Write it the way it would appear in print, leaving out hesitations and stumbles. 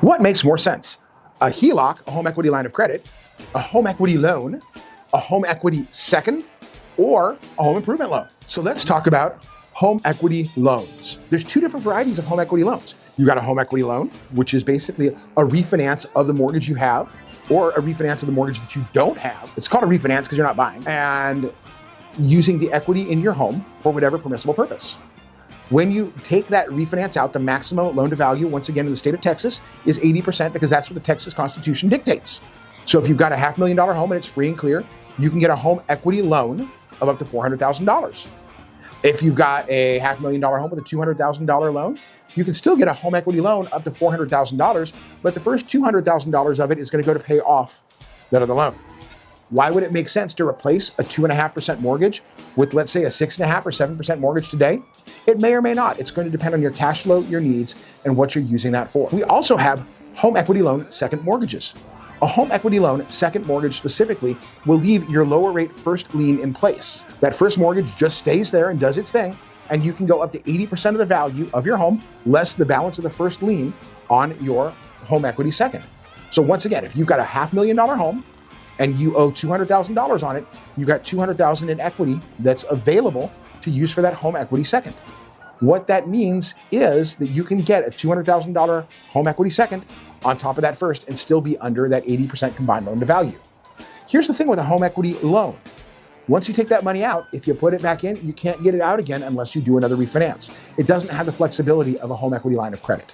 What makes more sense? A HELOC, a home equity line of credit, a home equity loan, a home equity second, or a home improvement loan? So let's talk about home equity loans. There's two different varieties of home equity loans. You got a home equity loan, which is basically a refinance of the mortgage you have, or a refinance of the mortgage that you don't have. It's called a refinance because you're not buying, and using the equity in your home for whatever permissible purpose. When you take that refinance out, the maximum loan to value, once again in the state of Texas, is 80% because that's what the Texas Constitution dictates. So if you've got a $500,000 home and it's free and clear, you can get a home equity loan of up to $400,000. If you've got a $500,000 home with a $200,000 loan, you can still get a home equity loan up to $400,000, but the first $200,000 of it is going to go to pay off that other loan. Why would it make sense to replace a 2.5% mortgage with, let's say, a 6.5% or 7% mortgage today? It may or may not. It's going to depend on your cash flow, your needs, and what you're using that for. We also have home equity loan second mortgages. A home equity loan second mortgage specifically will leave your lower rate first lien in place. That first mortgage just stays there and does its thing, and you can go up to 80% of the value of your home, less the balance of the first lien on your home equity second. So once again, if you've got a $500,000 home, and you owe $200,000 on it, you've got $200,000 in equity that's available to use for that home equity second. What that means is that you can get a $200,000 home equity second on top of that first and still be under that 80% combined loan to value. Here's the thing with a home equity loan. Once you take that money out, if you put it back in, you can't get it out again unless you do another refinance. It doesn't have the flexibility of a home equity line of credit.